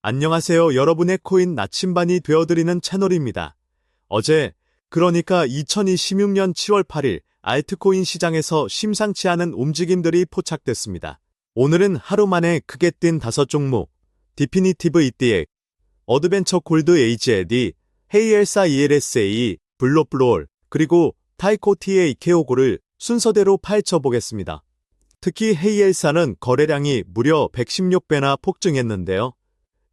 안녕하세요. 여러분의 코인 나침반이 되어드리는 채널입니다. 어제, 그러니까 2026년 7월 8일 알트코인 시장에서 심상치 않은 움직임들이 포착됐습니다. 오늘은 하루 만에 크게 뛴 5종목, 디피니티브 ETF, 어드벤처 골드 AGLD, 헤이엘사 ELSA, 블로플롤, 그리고 타이코 TA 이케오고를 순서대로 파헤쳐보겠습니다. 특히 헤이엘사는 거래량이 무려 116배나 폭증했는데요.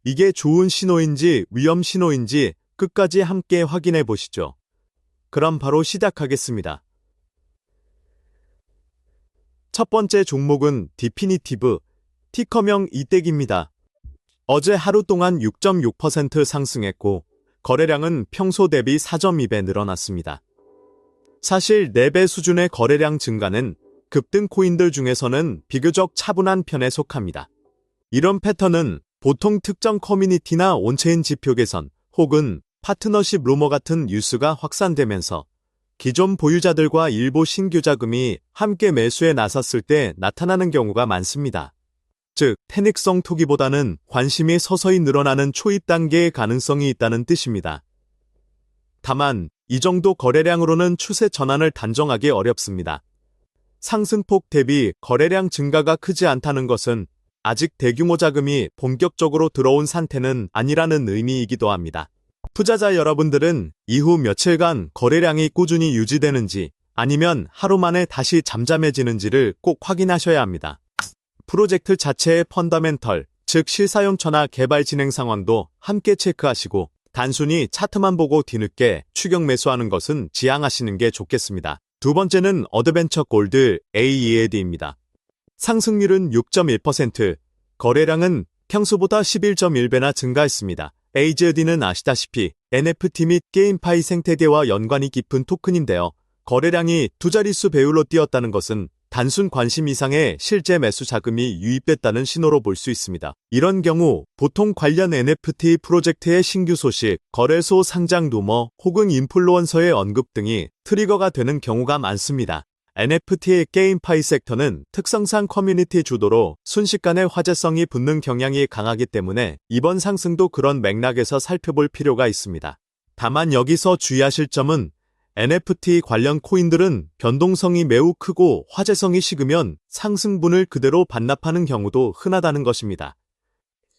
이게 좋은 신호인지 위험 신호인지 끝까지 함께 확인해 보시죠. 그럼 바로 시작하겠습니다. 첫 번째 종목은 디피니티브, 티커명 이댁입니다. 어제 하루 동안 6.6% 상승했고 거래량은 평소 대비 4.2배 늘어났습니다. 사실 4배 수준의 거래량 증가는 급등 코인들 중에서는 비교적 차분한 편에 속합니다. 이런 패턴은 보통 특정 커뮤니티나 온체인 지표 개선 혹은 파트너십 루머 같은 뉴스가 확산되면서 기존 보유자들과 일부 신규 자금이 함께 매수에 나섰을 때 나타나는 경우가 많습니다. 즉, 태닉성 투기보다는 관심이 서서히 늘어나는 초입 단계의 가능성이 있다는 뜻입니다. 다만, 이 정도 거래량으로는 추세 전환을 단정하기 어렵습니다. 상승폭 대비 거래량 증가가 크지 않다는 것은 아직 대규모 자금이 본격적으로 들어온 상태는 아니라는 의미이기도 합니다. 투자자 여러분들은 이후 며칠간 거래량이 꾸준히 유지되는지 아니면 하루 만에 다시 잠잠해지는지를 꼭 확인하셔야 합니다. 프로젝트 자체의 펀더멘털, 즉 실사용처나 개발 진행 상황도 함께 체크하시고 단순히 차트만 보고 뒤늦게 추격 매수하는 것은 지양하시는 게 좋겠습니다. 두 번째는 어드벤처 골드 AELD입니다. 상승률은 6.1%, 거래량은 평소보다 11.1배나 증가했습니다. AGLD는 아시다시피 NFT 및 게임파이 생태계와 연관이 깊은 토큰인데요. 거래량이 두 자릿수 배율로 뛰었다는 것은 단순 관심 이상의 실제 매수 자금이 유입됐다는 신호로 볼 수 있습니다. 이런 경우 보통 관련 NFT 프로젝트의 신규 소식, 거래소 상장 루머 혹은 인플루언서의 언급 등이 트리거가 되는 경우가 많습니다. NFT의 게임파이 섹터는 특성상 커뮤니티 주도로 순식간에 화제성이 붙는 경향이 강하기 때문에 이번 상승도 그런 맥락에서 살펴볼 필요가 있습니다. 다만 여기서 주의하실 점은 NFT 관련 코인들은 변동성이 매우 크고 화제성이 식으면 상승분을 그대로 반납하는 경우도 흔하다는 것입니다.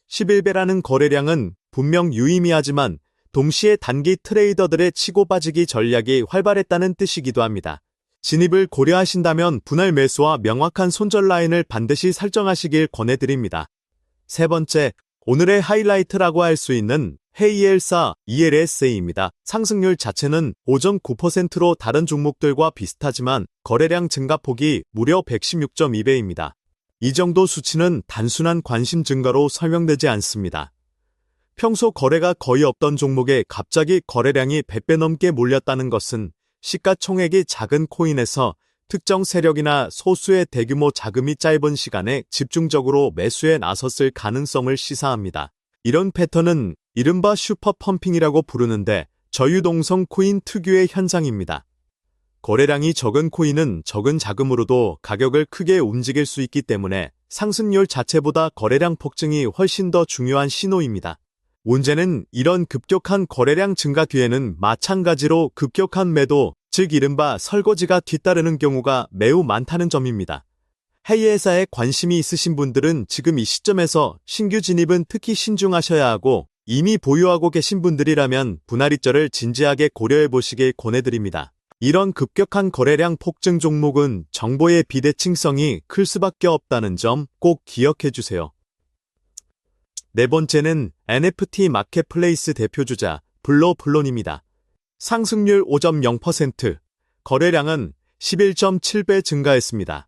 11배라는 거래량은 분명 유의미하지만 동시에 단기 트레이더들의 치고 빠지기 전략이 활발했다는 뜻이기도 합니다. 진입을 고려하신다면 분할 매수와 명확한 손절 라인을 반드시 설정하시길 권해드립니다. 세 번째, 오늘의 하이라이트라고 할 수 있는 헤이엘사 ELSA입니다. 상승률 자체는 5.9%로 다른 종목들과 비슷하지만 거래량 증가폭이 무려 116.2배입니다. 이 정도 수치는 단순한 관심 증가로 설명되지 않습니다. 평소 거래가 거의 없던 종목에 갑자기 거래량이 100배 넘게 몰렸다는 것은 시가총액이 작은 코인에서 특정 세력이나 소수의 대규모 자금이 짧은 시간에 집중적으로 매수에 나섰을 가능성을 시사합니다. 이런 패턴은 이른바 슈퍼펌핑이라고 부르는데 저유동성 코인 특유의 현상입니다. 거래량이 적은 코인은 적은 자금으로도 가격을 크게 움직일 수 있기 때문에 상승률 자체보다 거래량 폭증이 훨씬 더 중요한 신호입니다. 문제는 이런 급격한 거래량 증가 뒤에는 마찬가지로 급격한 매도, 즉 이른바 설거지가 뒤따르는 경우가 매우 많다는 점입니다. 헤이엘사에 관심이 있으신 분들은 지금 이 시점에서 신규 진입은 특히 신중하셔야 하고 이미 보유하고 계신 분들이라면 분할이절을 진지하게 고려해 보시길 권해드립니다. 이런 급격한 거래량 폭증 종목은 정보의 비대칭성이 클 수밖에 없다는 점 꼭 기억해 주세요. 네 번째는 NFT 마켓플레이스 대표주자 블로플론입니다. 상승률 5.0%, 거래량은 11.7배 증가했습니다.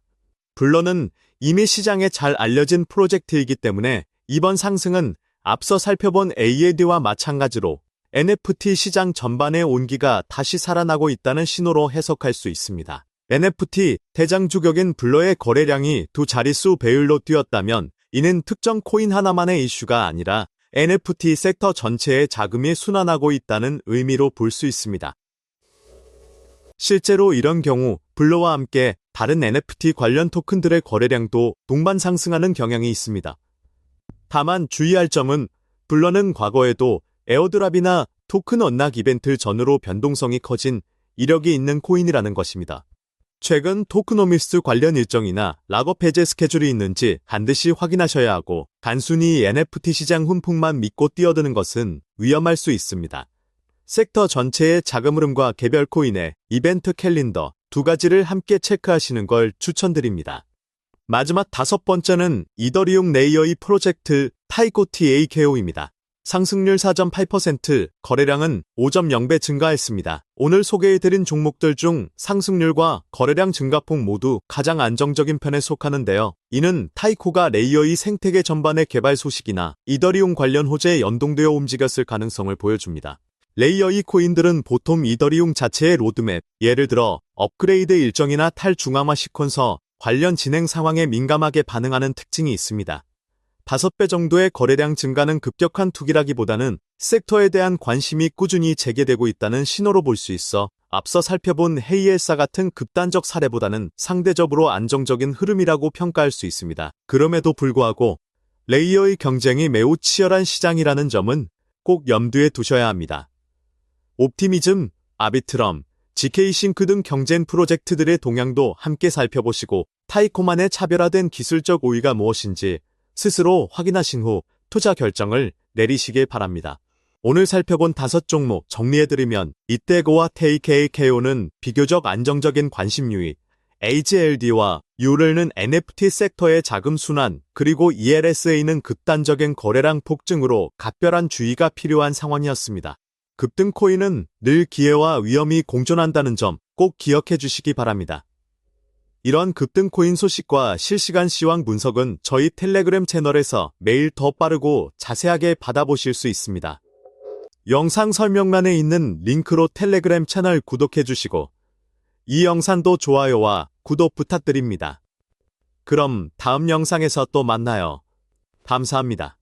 블론은 이미 시장에 잘 알려진 프로젝트이기 때문에 이번 상승은 앞서 살펴본 AELD와 마찬가지로 NFT 시장 전반의 온기가 다시 살아나고 있다는 신호로 해석할 수 있습니다. NFT 대장주격인 블러의 거래량이 두 자릿수 배율로 뛰었다면 이는 특정 코인 하나만의 이슈가 아니라 NFT 섹터 전체의 자금이 순환하고 있다는 의미로 볼 수 있습니다. 실제로 이런 경우 블러와 함께 다른 NFT 관련 토큰들의 거래량도 동반 상승하는 경향이 있습니다. 다만 주의할 점은 블러는 과거에도 에어드랍이나 토큰 언락 이벤트 전후로 변동성이 커진 이력이 있는 코인이라는 것입니다. 최근 토크노미스 관련 일정이나 락업 해제 스케줄이 있는지 반드시 확인하셔야 하고 단순히 NFT 시장 훈풍만 믿고 뛰어드는 것은 위험할 수 있습니다. 섹터 전체의 자금 흐름과 개별 코인의 이벤트 캘린더 두 가지를 함께 체크하시는 걸 추천드립니다. 마지막 5번째는 이더리움 레이어 2 프로젝트 타이코 TAKO입니다. 상승률 4.8%, 거래량은 5.0배 증가했습니다. 오늘 소개해드린 종목들 중 상승률과 거래량 증가폭 모두 가장 안정적인 편에 속하는데요. 이는 타이코가 레이어 2 생태계 전반의 개발 소식이나 이더리움 관련 호재에 연동되어 움직였을 가능성을 보여줍니다. 레이어 2 코인들은 보통 이더리움 자체의 로드맵, 예를 들어 업그레이드 일정이나 탈중앙화 시퀀서, 관련 진행 상황에 민감하게 반응하는 특징이 있습니다. 5배 정도의 거래량 증가는 급격한 투기라기보다는 섹터에 대한 관심이 꾸준히 재개되고 있다는 신호로 볼 수 있어 앞서 살펴본 헤이엘사 같은 극단적 사례보다는 상대적으로 안정적인 흐름이라고 평가할 수 있습니다. 그럼에도 불구하고 레이어의 경쟁이 매우 치열한 시장이라는 점은 꼭 염두에 두셔야 합니다. 옵티미즘, 아비트럼, GK싱크 등 경쟁 프로젝트들의 동향도 함께 살펴보시고 타이코만의 차별화된 기술적 우위가 무엇인지 스스로 확인하신 후 투자 결정을 내리시길 바랍니다. 오늘 살펴본 5종목 정리해드리면 이때고와 TAKO는 비교적 안정적인 관심 유입, AGLD와 URL는 NFT 섹터의 자금 순환, 그리고 ELSA는 극단적인 거래량 폭증으로 각별한 주의가 필요한 상황이었습니다. 급등 코인은 늘 기회와 위험이 공존한다는 점 꼭 기억해 주시기 바랍니다. 이런 급등 코인 소식과 실시간 시황 분석은 저희 텔레그램 채널에서 매일 더 빠르고 자세하게 받아보실 수 있습니다. 영상 설명란에 있는 링크로 텔레그램 채널 구독해 주시고 이 영상도 좋아요와 구독 부탁드립니다. 그럼 다음 영상에서 또 만나요. 감사합니다.